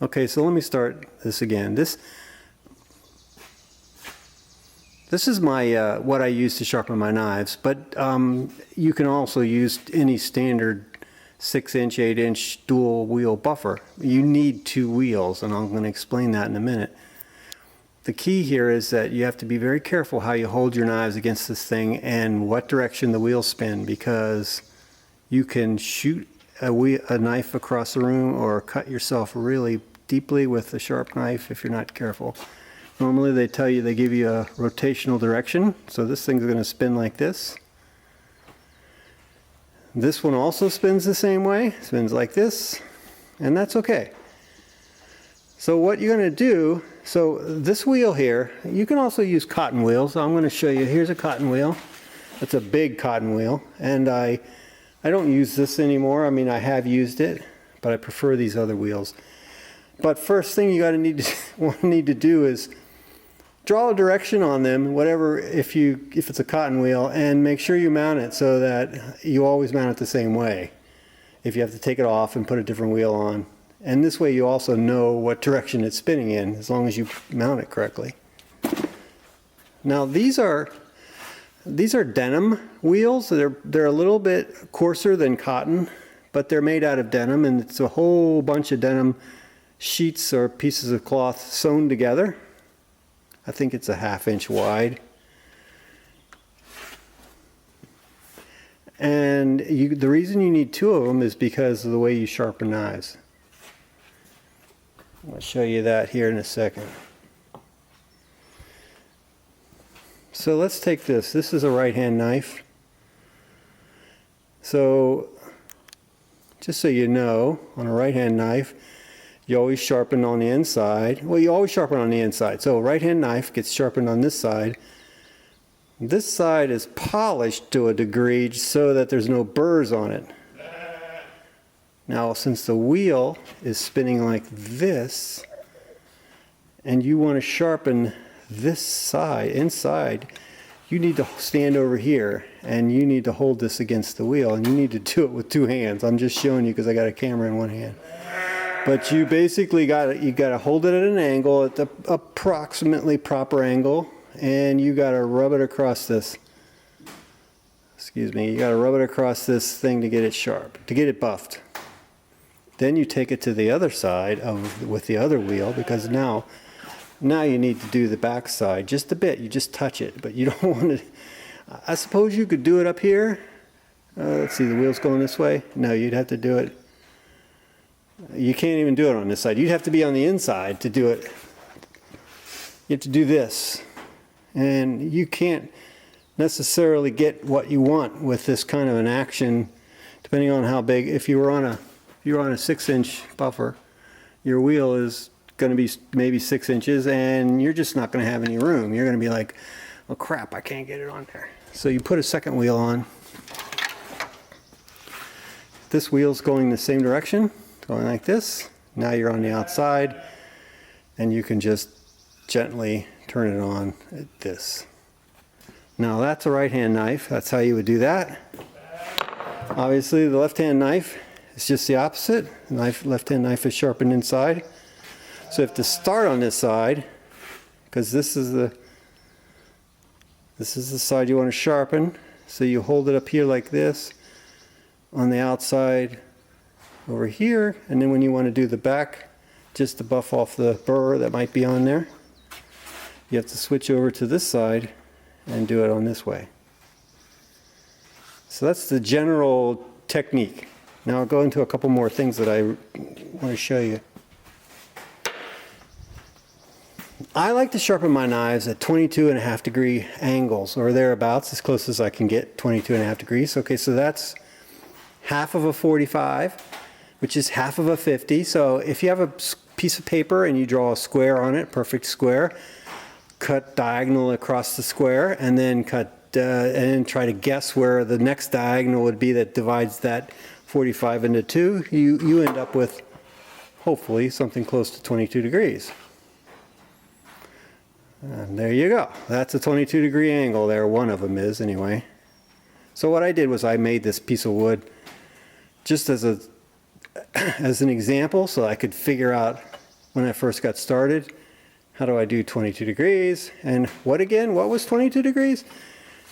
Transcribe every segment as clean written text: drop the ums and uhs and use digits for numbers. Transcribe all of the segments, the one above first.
Okay, so let me start this again. This is my what I use to sharpen my knives, but you can also use any standard 6-inch, 8-inch dual wheel buffer. You need 2 wheels, and I'm going to explain that in a minute. The key here is that you have to be very careful how you hold your knives against this thing and what direction the wheels spin, because you can shoot a knife across the room or cut yourself really deeply with a sharp knife if you're not careful. Normally they give you a rotational direction, so this thing's going to spin like this. This one also spins the same way, spins like this, and that's okay. So what you're going to do, so this wheel here, you can also use cotton wheels. So I'm going to show you, here's a cotton wheel. It's a big cotton wheel, and I don't use this anymore. I mean, I have used it, but I prefer these other wheels. But first thing you need to do is draw a direction on them, whatever, if it's a cotton wheel, and make sure you mount it so that you always mount it the same way. If you have to take it off and put a different wheel on. And this way you also know what direction it's spinning in, as long as you mount it correctly. Now these are denim wheels. They're a little bit coarser than cotton, but they're made out of denim, and it's a whole bunch of denim sheets or pieces of cloth sewn together. I think it's a 1/2 inch wide. And the reason you need 2 of them is because of the way you sharpen knives. I'll show you that here in a second. So let's take this. This is a right-hand knife. So just so you know, on a right-hand knife, you always sharpen on the inside. Well, you always sharpen on the inside. So a right-hand knife gets sharpened on this side. This side is polished to a degree so that there's no burrs on it. Now, since the wheel is spinning like this, and you want to sharpen this side, inside, you need to stand over here, and you need to hold this against the wheel, and you need to do it with 2 hands. I'm just showing you because I got a camera in one hand. But you basically got to hold it at an angle, at the approximately proper angle, and you got to rub it across this. Excuse me, you got to rub it across this thing to get it sharp, to get it buffed. Then you take it to the other side with the other wheel, because now you need to do the back side just a bit. You just touch it, but you don't want to. I suppose you could do it up here. Let's see, the wheel's going this way. No, you'd have to do it. You can't even do it on this side. You'd have to be on the inside to do it. You have to do this, and you can't necessarily get what you want with this kind of an action, depending on how big. If you're on a 6-inch buffer, your wheel is going to be maybe 6 inches, and you're just not going to have any room. You're going to be like, oh crap, I can't get it on there. So you put a second wheel on. This wheel's going the same direction, going like this. Now you're on the outside, and you can just gently turn it on at this. Now that's a right-hand knife. That's how you would do that. Obviously the left-hand knife, it's just the opposite. Left-hand knife is sharpened inside. So you have to start on this side, because this is the side you want to sharpen. So you hold it up here like this, on the outside over here, and then when you want to do the back, just to buff off the burr that might be on there, you have to switch over to this side and do it on this way. So that's the general technique. Now I'll go into a couple more things that I want to show you. I like to sharpen my knives at 22.5 degree angles, or thereabouts, as close as I can get, 22.5 degrees. Okay, so that's half of a 45, which is half of a 50. So if you have a piece of paper and you draw a square on it, perfect square, cut diagonal across the square, and then and try to guess where the next diagonal would be that divides that 45 into 2, you end up with hopefully something close to 22 degrees. And there you go. That's a 22 degree angle there. One of them is anyway. So what I did was I made this piece of wood just as an example, so I could figure out when I first got started. How do I do 22 degrees? And what again? What was 22 degrees?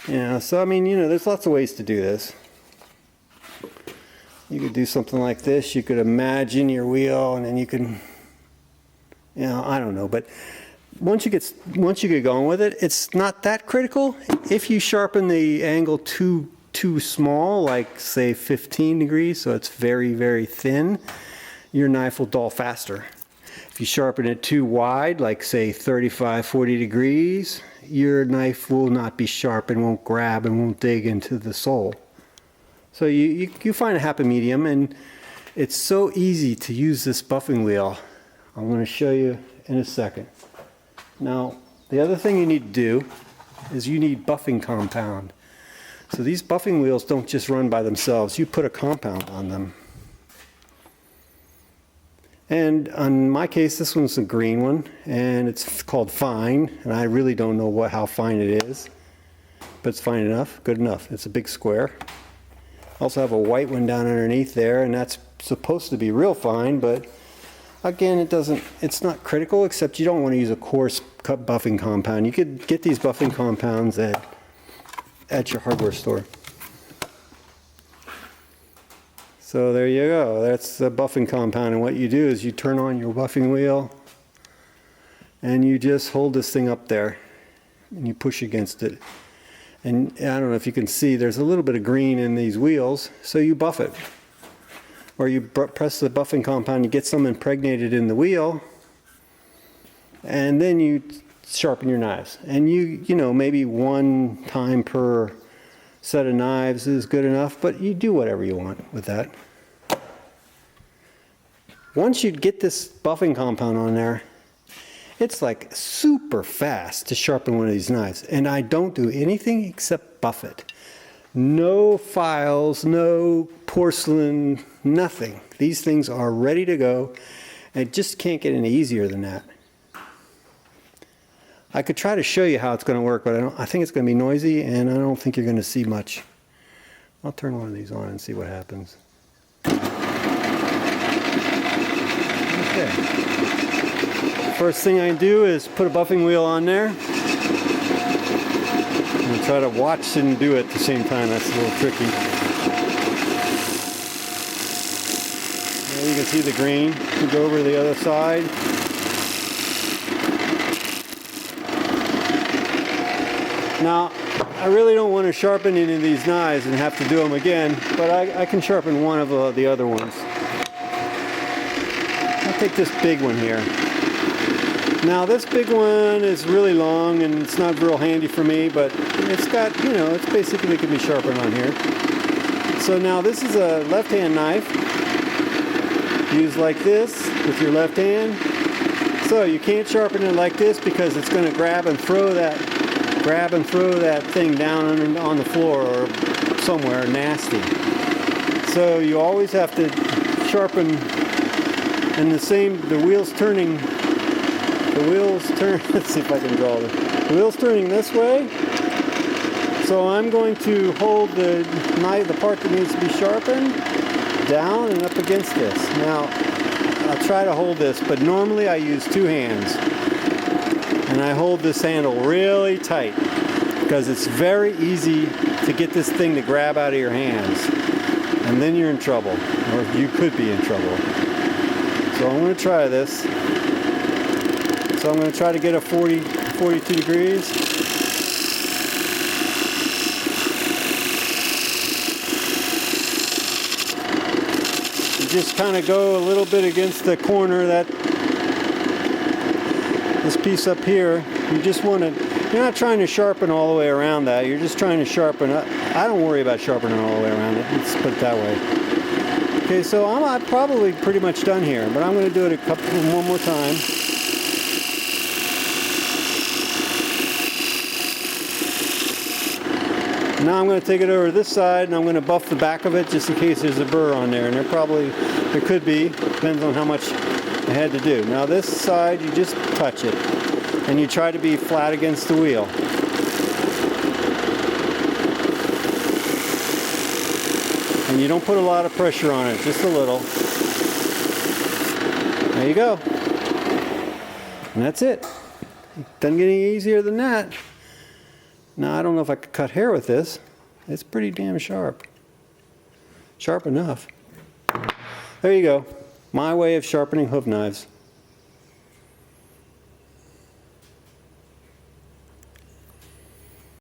Yeah, so I mean, you know, there's lots of ways to do this. You could do something like this. You could imagine your wheel, and then you can, you know, I don't know. But once you get going with it, it's not that critical. If you sharpen the angle too small, like say 15 degrees, so it's very, very thin, your knife will dull faster. If you sharpen it too wide, like say 35, 40 degrees, your knife will not be sharp and won't grab and won't dig into the sole. So you find a happy medium, and it's so easy to use this buffing wheel. I'm going to show you in a second. Now, the other thing you need to do is you need buffing compound. So these buffing wheels don't just run by themselves. You put a compound on them. And in my case, this one's a green one, and it's called fine. And I really don't know how fine it is, but it's fine enough, good enough. It's a big square. Also have a white one down underneath there, and that's supposed to be real fine, but again, it's not critical, except you don't want to use a coarse cut buffing compound. You could get these buffing compounds at your hardware store. So there you go, that's the buffing compound, and what you do is you turn on your buffing wheel and you just hold this thing up there and you push against it. And I don't know if you can see, there's a little bit of green in these wheels, so you buff it. Or you press the buffing compound, you get some impregnated in the wheel, and then you sharpen your knives. And you know, maybe one time per set of knives is good enough, but you do whatever you want with that. Once you get this buffing compound on there, it's like super fast to sharpen one of these knives. And I don't do anything except buff it. No files, no porcelain, nothing. These things are ready to go. And it just can't get any easier than that. I could try to show you how it's going to work, but I think it's going to be noisy, and I don't think you're going to see much. I'll turn one of these on and see what happens. Okay. First thing I do is put a buffing wheel on there. I'm going to try to watch and do it at the same time. That's a little tricky. There you can see the green. You go over to the other side. Now, I really don't want to sharpen any of these knives and have to do them again, but I can sharpen one of the other ones. I'll take this big one here. Now, this big one is really long and it's not real handy for me, but it's got, you know, it's basically can be sharpened on here. So now this is a left-hand knife. Used like this with your left hand. So you can't sharpen it like this because it's going to grab and throw that thing down on the floor or somewhere nasty. So you always have to sharpen, and the wheels turning, let's see if I can draw this. The wheel's turning this way. So I'm going to hold the knife, the part that needs to be sharpened, down and up against this. Now, I'll try to hold this, but normally I use two hands. And I hold this handle really tight because it's very easy to get this thing to grab out of your hands. And then you're in trouble, or you could be in trouble. So I'm going to try this. So I'm going to try to get a 42 degrees. You just kind of go a little bit against the corner, that this piece up here. You just want to, you're not trying to sharpen all the way around that. You're just trying to sharpen up. I don't worry about sharpening all the way around it. Let's put it that way. Okay, so I'm probably pretty much done here, but I'm going to do it one more time. Now I'm going to take it over to this side, and I'm going to buff the back of it just in case there's a burr on there. And there could be, depends on how much I had to do. Now this side, you just touch it, and you try to be flat against the wheel. And you don't put a lot of pressure on it, just a little. There you go. And that's it. Doesn't get any easier than that. Now, I don't know if I could cut hair with this. It's pretty damn sharp. Sharp enough. There you go. My way of sharpening hoof knives.